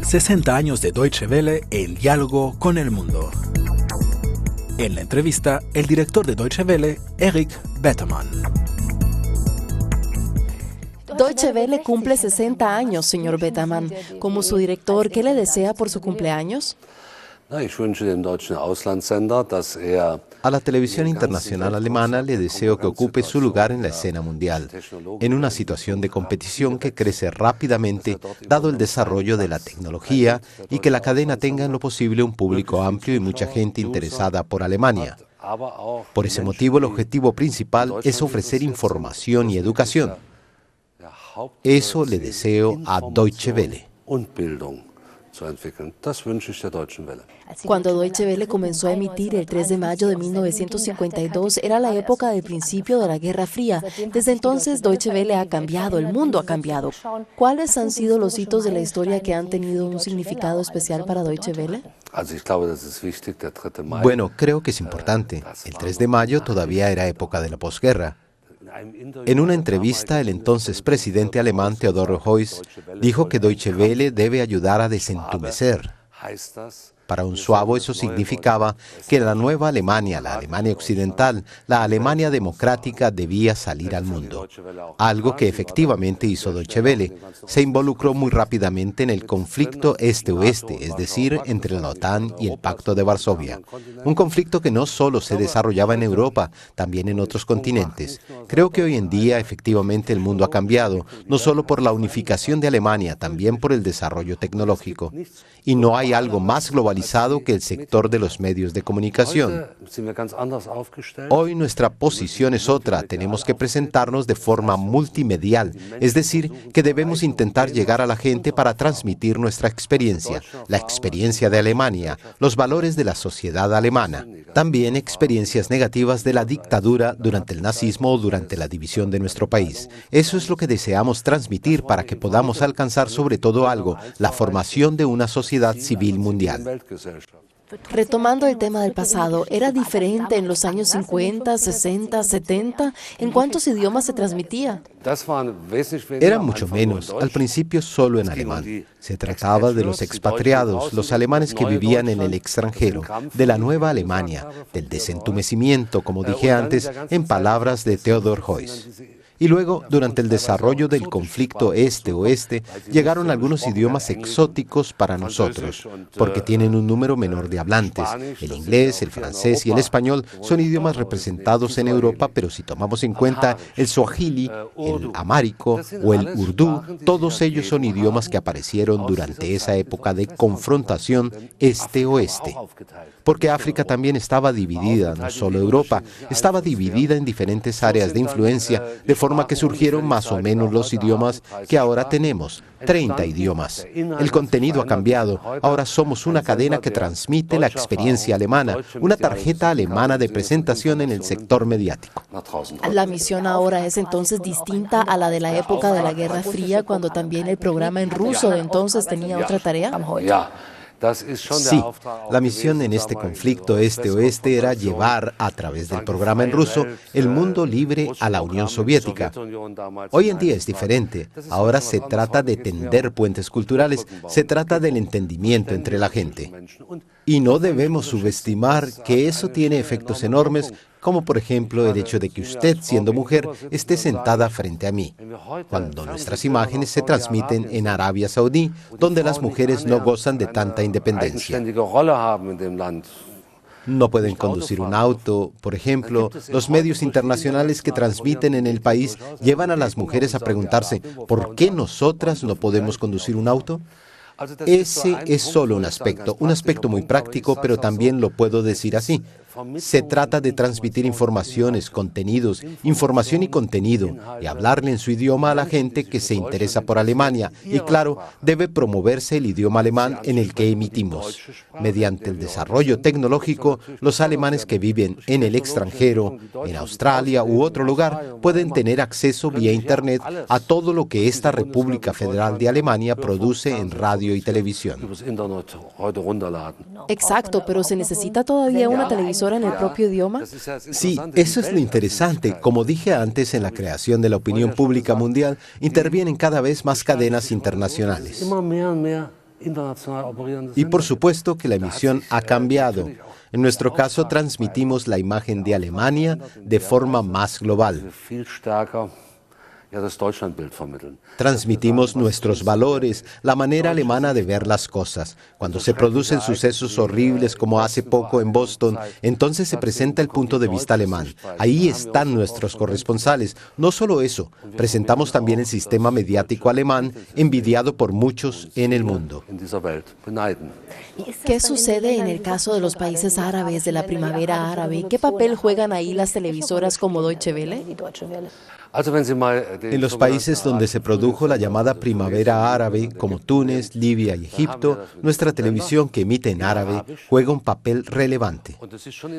60 años de Deutsche Welle en diálogo con el mundo. En la entrevista, el director de Deutsche Welle, Erik Bettermann. Deutsche Welle cumple 60 años, señor Bettermann. Como su director, ¿qué le desea por su cumpleaños? A la televisión internacional alemana le deseo que ocupe su lugar en la escena mundial, en una situación de competición que crece rápidamente dado el desarrollo de la tecnología y que la cadena tenga en lo posible un público amplio y mucha gente interesada por Alemania. Por ese motivo, el objetivo principal es ofrecer información y educación. Eso le deseo a Deutsche Welle. Cuando Deutsche Welle comenzó a emitir el 3 de mayo de 1952, era la época del principio de la Guerra Fría. Desde entonces, Deutsche Welle ha cambiado, el mundo ha cambiado. ¿Cuáles han sido los hitos de la historia que han tenido un significado especial para Deutsche Welle? Bueno, creo que es importante. El 3 de mayo todavía era época de la posguerra. En una entrevista, el entonces presidente alemán Theodor Heuss dijo que Deutsche Welle debe ayudar a desentumecer. Para un suabo eso significaba que la nueva Alemania, la Alemania occidental, la Alemania democrática debía salir al mundo. Algo que efectivamente hizo Deutsche Welle. Se involucró muy rápidamente en el conflicto este-oeste, es decir, entre la OTAN y el Pacto de Varsovia. Un conflicto que no solo se desarrollaba en Europa, también en otros continentes. Creo que hoy en día efectivamente el mundo ha cambiado, no solo por la unificación de Alemania, también por el desarrollo tecnológico. Y no hay algo más globalizado que el sector de los medios de comunicación. Hoy nuestra posición es otra, tenemos que presentarnos de forma multimedial, es decir, que debemos intentar llegar a la gente para transmitir nuestra experiencia, la experiencia de Alemania, los valores de la sociedad alemana, también experiencias negativas de la dictadura durante el nazismo o durante la división de nuestro país. Eso es lo que deseamos transmitir para que podamos alcanzar sobre todo algo, la formación de una sociedad civil mundial. Retomando el tema del pasado, ¿era diferente en los años 50, 60, 70? ¿En cuántos idiomas se transmitía? Era mucho menos, al principio solo en alemán. Se trataba de los expatriados, los alemanes que vivían en el extranjero, de la nueva Alemania, del desentumecimiento, como dije antes, en palabras de Theodor Heuss. Y luego, durante el desarrollo del conflicto este-oeste, llegaron algunos idiomas exóticos para nosotros, porque tienen un número menor de hablantes. El inglés, el francés y el español son idiomas representados en Europa, pero si tomamos en cuenta el suajili, el amárico o el urdú, todos ellos son idiomas que aparecieron durante esa época de confrontación este-oeste. Porque África también estaba dividida, no solo Europa, estaba dividida en diferentes áreas de influencia, de forma que surgieron más o menos los idiomas que ahora tenemos, 30 idiomas. El contenido ha cambiado, ahora somos una cadena que transmite la experiencia alemana, una tarjeta alemana de presentación en el sector mediático. La misión ahora es entonces distinta a la de la época de la Guerra Fría, cuando también el programa en ruso de entonces tenía otra tarea. Sí, la misión en este conflicto este-oeste era llevar, a través del programa en ruso, el mundo libre a la Unión Soviética. Hoy en día es diferente. Ahora se trata de tender puentes culturales, se trata del entendimiento entre la gente. Y no debemos subestimar que eso tiene efectos enormes, como por ejemplo el hecho de que usted, siendo mujer, esté sentada frente a mí, cuando nuestras imágenes se transmiten en Arabia Saudí, donde las mujeres no gozan de tanta independencia. No pueden conducir un auto, por ejemplo. Los medios internacionales que transmiten en el país llevan a las mujeres a preguntarse, ¿por qué nosotras no podemos conducir un auto? Ese es solo un aspecto muy práctico, pero también lo puedo decir así. Se trata de transmitir informaciones, contenidos, información y contenido, y hablarle en su idioma a la gente que se interesa por Alemania. Y claro, debe promoverse el idioma alemán en el que emitimos. Mediante el desarrollo tecnológico, los alemanes que viven en el extranjero, en Australia u otro lugar, pueden tener acceso vía Internet a todo lo que esta República Federal de Alemania produce en radio y televisión. Exacto, pero ¿se necesita todavía una televisora en el propio idioma? Sí, eso es lo interesante. Como dije antes, en la creación de la opinión pública mundial intervienen cada vez más cadenas internacionales. Y por supuesto que la emisión ha cambiado. En nuestro caso, transmitimos la imagen de Alemania de forma más global. Transmitimos nuestros valores, la manera alemana de ver las cosas. Cuando se producen sucesos horribles como hace poco en Boston, entonces se presenta el punto de vista alemán. Ahí están nuestros corresponsales. No solo eso, presentamos también el sistema mediático alemán, envidiado por muchos en el mundo. ¿Qué sucede en el caso de los países árabes, de la primavera árabe? ¿Qué papel juegan ahí las televisoras como Deutsche Welle? En los países donde se produjo la llamada primavera árabe, como Túnez, Libia y Egipto, nuestra televisión que emite en árabe juega un papel relevante.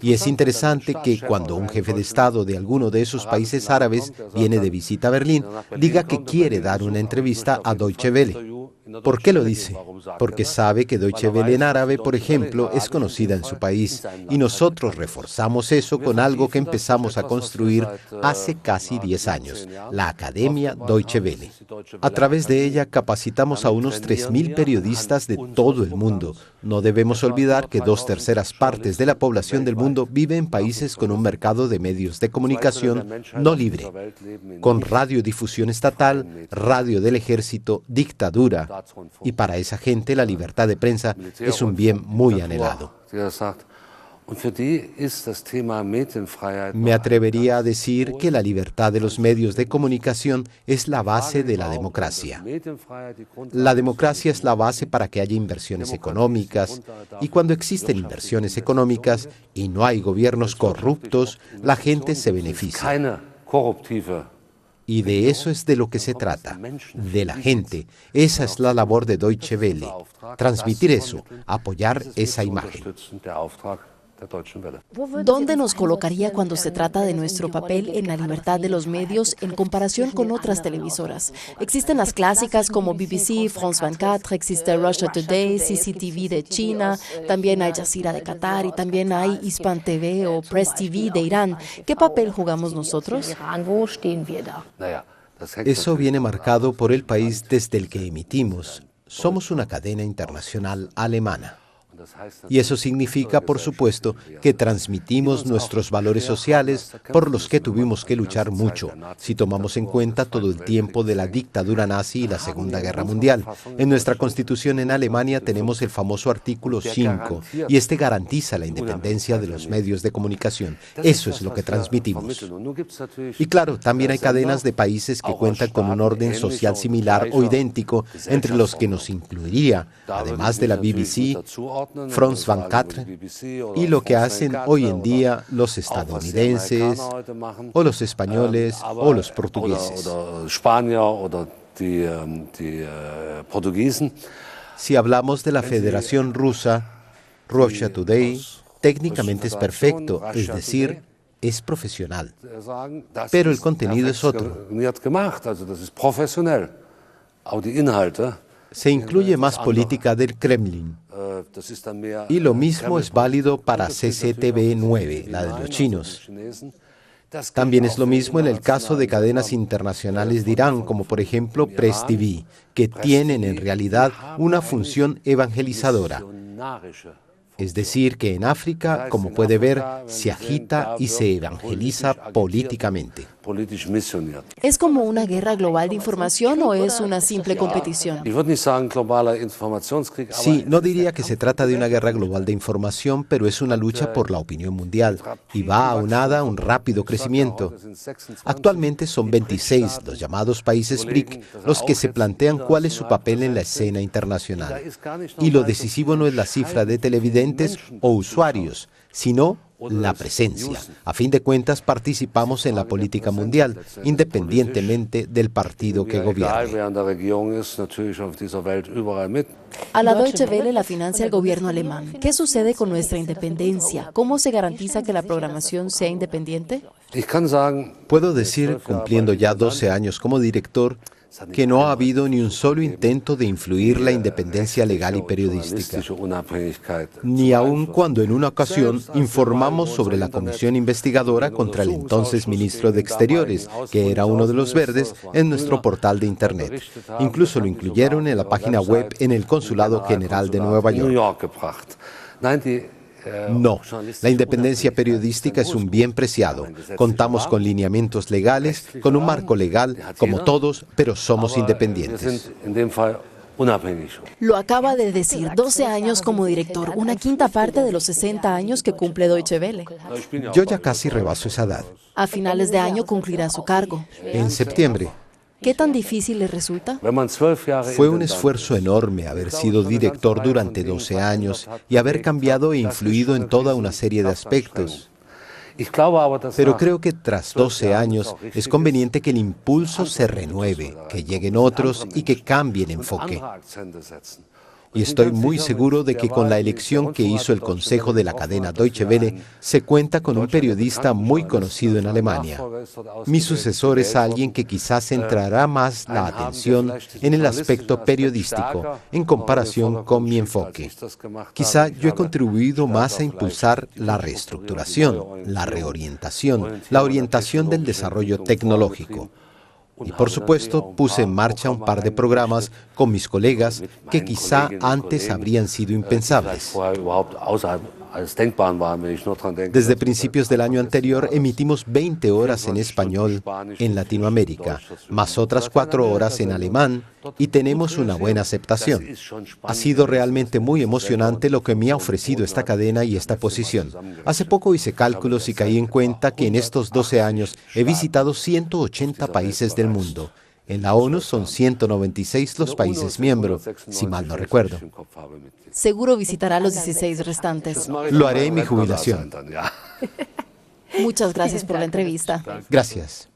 Y es interesante que cuando un jefe de Estado de alguno de esos países árabes viene de visita a Berlín, diga que quiere dar una entrevista a Deutsche Welle. ¿Por qué lo dice? Porque sabe que Deutsche Welle en árabe, por ejemplo, es conocida en su país, y nosotros reforzamos eso con algo que empezamos a construir hace casi 10 años, la Academia Deutsche Welle. A través de ella capacitamos a unos 3.000 periodistas de todo el mundo. No debemos olvidar que 2/3 partes de la población del mundo vive en países con un mercado de medios de comunicación no libre, con radiodifusión estatal, radio del ejército, dictadura. Y para esa gente la libertad de prensa es un bien muy anhelado. Me atrevería a decir que la libertad de los medios de comunicación es la base de la democracia. La democracia es la base para que haya inversiones económicas, y cuando existen inversiones económicas y no hay gobiernos corruptos, la gente se beneficia. Y de eso es de lo que se trata, de la gente. Esa es la labor de Deutsche Welle, transmitir eso, apoyar esa imagen. ¿Dónde nos colocaría cuando se trata de nuestro papel en la libertad de los medios en comparación con otras televisoras? Existen las clásicas como BBC, France 24, existe Russia Today, CCTV de China, también Al Jazeera de Qatar y también hay Hispan TV o Press TV de Irán. ¿Qué papel jugamos nosotros? Eso viene marcado por el país desde el que emitimos. Somos una cadena internacional alemana. Y eso significa, por supuesto, que transmitimos nuestros valores sociales por los que tuvimos que luchar mucho, si tomamos en cuenta todo el tiempo de la dictadura nazi y la Segunda Guerra Mundial. En nuestra Constitución en Alemania tenemos el famoso artículo 5, y este garantiza la independencia de los medios de comunicación. Eso es lo que transmitimos. Y claro, también hay cadenas de países que cuentan con un orden social similar o idéntico, entre los que nos incluiría, además de la BBC, France 24 y lo que hacen hoy en día los estadounidenses o los españoles o los portugueses. Si hablamos de la Federación Rusa, Russia Today técnicamente es perfecto, es decir, es profesional. Pero el contenido es otro. Se incluye más política del Kremlin. Y lo mismo es válido para CCTV 9, la de los chinos. También es lo mismo en el caso de cadenas internacionales de Irán, como por ejemplo Press TV, que tienen en realidad una función evangelizadora. Es decir, que en África, como puede ver, se agita y se evangeliza políticamente. ¿Es como una guerra global de información o es una simple competición? Sí, no diría que se trata de una guerra global de información, pero es una lucha por la opinión mundial y va aunada a un rápido crecimiento. Actualmente son 26 los llamados países BRIC los que se plantean cuál es su papel en la escena internacional. Y lo decisivo no es la cifra de televidentes o usuarios, sino la presencia. A fin de cuentas, participamos en la política mundial, independientemente del partido que gobierne. A la Deutsche Welle la financia el gobierno alemán. ¿Qué sucede con nuestra independencia? ¿Cómo se garantiza que la programación sea independiente? Puedo decir, cumpliendo ya 12 años como director, que no ha habido ni un solo intento de influir la independencia legal y periodística, ni aun cuando en una ocasión informamos sobre la comisión investigadora contra el entonces ministro de Exteriores, que era uno de los verdes, en nuestro portal de Internet. Incluso lo incluyeron en la página web en el Consulado General de Nueva York. No, la independencia periodística es un bien preciado. Contamos con lineamientos legales, con un marco legal, como todos, pero somos independientes. Lo acaba de decir, 12 años como director, una quinta parte de los 60 años que cumple Deutsche Welle. Yo ya casi rebaso esa edad. A finales de año concluirá su cargo. En septiembre. ¿Qué tan difícil le resulta? Fue un esfuerzo enorme haber sido director durante 12 años y haber cambiado e influido en toda una serie de aspectos. Pero creo que tras 12 años es conveniente que el impulso se renueve, que lleguen otros y que cambien enfoque. Y estoy muy seguro de que con la elección que hizo el Consejo de la cadena Deutsche Welle se cuenta con un periodista muy conocido en Alemania. Mi sucesor es alguien que quizás centrará más la atención en el aspecto periodístico en comparación con mi enfoque. Quizá yo he contribuido más a impulsar la reestructuración, la reorientación, la orientación del desarrollo tecnológico. Y por supuesto puse en marcha un par de programas con mis colegas que quizá antes habrían sido impensables. Desde principios del año anterior emitimos 20 horas en español en Latinoamérica, más otras 4 horas en alemán, y tenemos una buena aceptación. Ha sido realmente muy emocionante lo que me ha ofrecido esta cadena y esta posición. Hace poco hice cálculos y caí en cuenta que en estos 12 años he visitado 180 países del mundo. En la ONU son 196 los países miembros, si mal no recuerdo. Seguro visitará los 16 restantes. Lo haré en mi jubilación. Muchas gracias por la entrevista. Gracias.